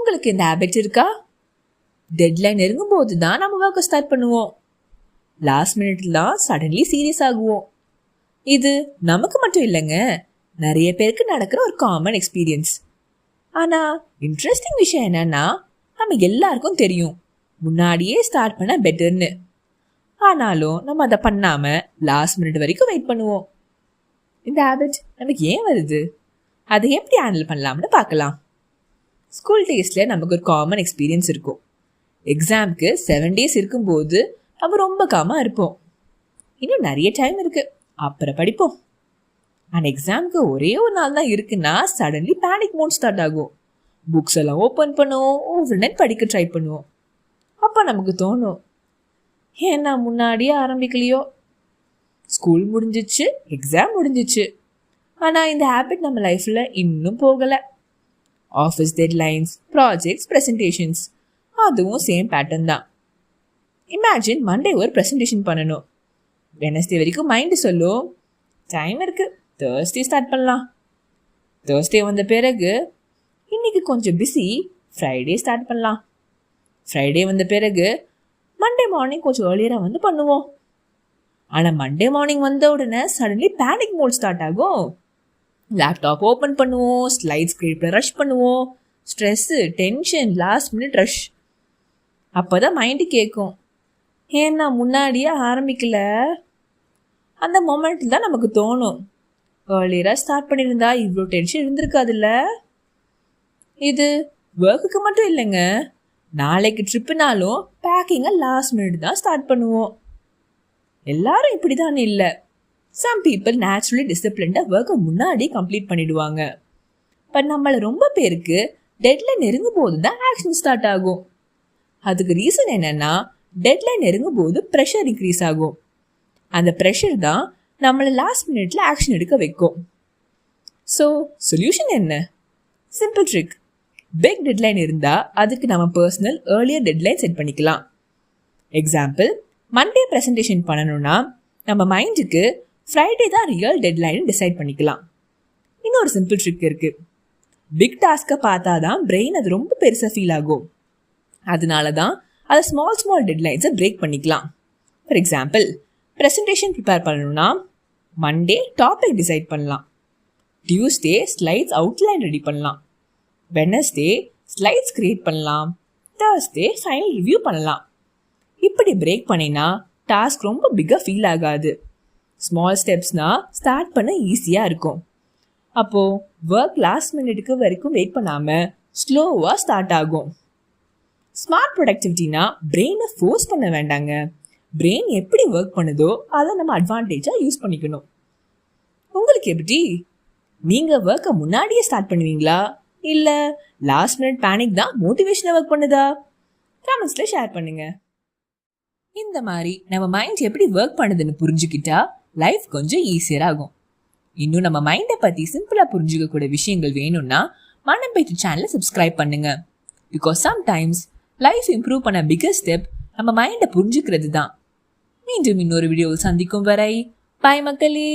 உங்களுக்கு இந்த ஹேபிட் இருக்கா? டெட்லைன் நெருங்கும் போது தான் நம்ம ஒர்க்கை ஸ்டார்ட் பண்ணுவோம். லாஸ்ட் மினிட்ல சடன்லி சீரியஸ் ஆகுவோம். இது நமக்கு மட்டும் இல்லைங்க, நிறைய பேருக்கு நடக்கிற ஒரு காமன் எக்ஸ்பீரியன்ஸ். ஆனா இன்ட்ரெஸ்டிங் விஷயம் என்னன்னா, நம்ம எல்லாருக்கும் தெரியும் முன்னாடியே ஸ்டார்ட் பண்ண பெட்டர்னு. ஆனாலும் நம்ம அதை பண்ணாம லாஸ்ட் மினிட் வரைக்கும் வெயிட் பண்ணுவோம். இந்த ஹேபிட் நமக்கு ஏன் வருது, அதை எப்படி ஹேண்டில் பண்ணலாம்னு பார்க்கலாம். ஸ்கூல் டேஸ்ல நமக்கு ஒரு காமன் எக்ஸ்பீரியன்ஸ் இருக்கும். எக்ஸாம்க்கு 7 days இருக்கும்போது நம்ம ரொம்ப காமா இருப்போம். இன்னும் நிறைய டைம் இருக்கு, அப்புறம் படிப்போம். ஆனால் எக்ஸாமுக்கு ஒரே ஒரு நாள் தான் இருக்குன்னா சடன்லி பேனிக் மோட் ஸ்டார்ட் ஆகும். புக்ஸ் எல்லாம் ஓப்பன் பண்ணுவோம், ஓவர் நைட் படிக்க ட்ரை பண்ணுவோம். அப்போ நமக்கு தோணும், ஏன்னா முன்னாடியே ஆரம்பிக்கலையோ. ஸ்கூல் முடிஞ்சிச்சு, எக்ஸாம் முடிஞ்சிச்சு, ஆனால் இந்த ஹேபிட் நம்ம லைஃப்பில் இன்னும் போகலை. ஆஃபீஸ் டெட்லைன்ஸ், ப்ராஜெக்ட்ஸ், ப்ரெசன்டேஷன்ஸ், அதுவும் சேம் பேட்டர்ன் தான். இமேஜின் மண்டே ஒரு ப்ரெசன்டேஷன் பண்ணணும். வெனஸ்டே வரைக்கும் மைண்டு சொல்லும் டைம் இருக்குது, தேர்ஸ்டே ஸ்டார்ட் பண்ணலாம். தேர்ஸ்டே வந்த பிறகு இன்னைக்கு கொஞ்சம் பிஸி, ஃப்ரைடே ஸ்டார்ட் பண்ணலாம். ஃப்ரைடே வந்த பிறகு மண்டே மார்னிங் கொஞ்சம் ஏர்லியராக வந்து பண்ணுவோம். ஆனால் மண்டே மார்னிங் வந்த உடனே சடன்லி பேனிக் மோட் ஸ்டார்ட் ஆகும். லேப்டாப் ஓப்பன் பண்ணுவோம், ஸ்லைட் ஸ்கிரிப்டில் ரஷ் பண்ணுவோம். Stress, tension, last minute rush. அப்போ தான் மைண்டு கேட்கும், ஏன்னா முன்னாடியே ஆரம்பிக்கல. அந்த மொமெண்ட்டில் தான் நமக்கு தோணும், ஏர்லியராக ஸ்டார்ட் பண்ணியிருந்தா இவ்வளோ டென்ஷன் இருந்திருக்காதுல்ல. இது ஒர்க்குக்கு மட்டும் இல்லைங்க, நாளைக்கு ட்ரிப்புனாலும் பேக்கிங்கை லாஸ்ட் மினிட் தான் ஸ்டார்ட் பண்ணுவோம். எல்லாரும் இப்படி தான் இல்லை. சம் பீப்புள் நேச்சுரலி டிசிப்ளின்டாக ஒர்க்கை முன்னாடி கம்ப்ளீட் பண்ணிடுவாங்க. பட் நம்மளை ரொம்ப பேருக்கு டெட்லைன் நெருங்கும் போது தான் ஆக்ஷன் ஸ்டார்ட் ஆகும். அதுக்கு ரீசன் என்னன்னா, டெட்லைன் நெருங்கும் போது ப்ரெஷர் இன்க்ரீஸ் ஆகும். அந்த ப்ரெஷர் தான் நம்மளை லாஸ்ட் மினிட்ல ஆக்ஷன் எடுக்க வைக்கும். ஸோ சொல்யூஷன் என்ன? Simple trick. பிக் டெட்லைன் இருந்தால் அதுக்கு நம்ம பர்சனல் ஏர்லியர் டெட்லைன் செட் பண்ணிக்கலாம். எக்ஸாம்பிள், மண்டே ப்ரெசன்டேஷன் பண்ணணும்னா நம்ம மைண்டுக்கு ஃப்ரைடே தான் ரியல் டெட்லைன் டிசைட் பண்ணிக்கலாம். இன்னொரு சிம்பிள் ட்ரிக் இருக்குது. பிக் டாஸ்க்கை பார்த்தா தான் பிரெயின் அது ரொம்ப பெருசாக ஃபீல் ஆகும். அதனால தான் அதை ஸ்மால் டெட்லைன்ஸை பிரேக் பண்ணிக்கலாம். ஃபார் எக்ஸாம்பிள், ப்ரெசன்டேஷன் ப்ரிப்பேர் பண்ணணும்னா மண்டே டாபிக் டிசைட் பண்ணலாம். டியூஸ்டே ஸ்லைட்ஸ் அவுட்லைன் ரெடி பண்ணலாம். வெனஸ்டே ஸ்லைட்ஸ் கிரியேட் பண்ணலாம். தேர்ஸ்டே ஃபைனல் ரிவ்யூ பண்ணலாம். இப்படி பிரேக் பண்ணினா டாஸ்க் ரொம்ப பிக்காக ஃபீல் ஆகாது. ஸ்மால் ஸ்டெப்ஸ்னால் ஸ்டார்ட் பண்ண ஈஸியாக இருக்கும். அப்போது ஒர்க் லாஸ்ட் மினிட்டுக்கு வரைக்கும் வெயிட் பண்ணாமல் ஸ்லோவாக ஸ்டார்ட் ஆகும். ஸ்மார்ட் ப்ரொடக்டிவிட்டினா பிரெயினை ஃபோர்ஸ் பண்ண வேண்டாங்க. பிரெயின் எப்படி ஒர்க் பண்ணுதோ அதை நம்ம அட்வான்டேஜாக யூஸ் பண்ணிக்கணும். உங்களுக்கு எப்படி? நீங்கள் ஒர்க்கை முன்னாடியே ஸ்டார்ட் பண்ணுவீங்களா, இல்லை லாஸ்ட் மினிட் பேனிக் தான் மோட்டிவேஷனை ஒர்க் பண்ணுதா? கமெண்ட்ஸில் ஷேர் பண்ணுங்க. இந்த மாதிரி நம்ம மைண்ட் எப்படி ஒர்க் பண்ணுதுன்னு புரிஞ்சுக்கிட்டா லைஃப் கொஞ்சம் ஈஸியர் ஆகும். இன்னும் நம்ம மைண்டை பற்றி சிம்பிளாக புரிஞ்சுக்கக்கூடிய விஷயங்கள் வேணும்னா மனம் பேச்சு சேனலை சப்ஸ்கிரைப் பண்ணுங்க. பிகாஸ் சம்டைம்ஸ் லைஃப் இம்ப்ரூவ் பண்ண பிகஸ்ட் ஸ்டெப் நம்ம மைண்டை புரிஞ்சுக்கிறது தான். மீண்டும் இன்னொரு வீடியோவில் சந்திக்கும் வரை பாய் மக்களே.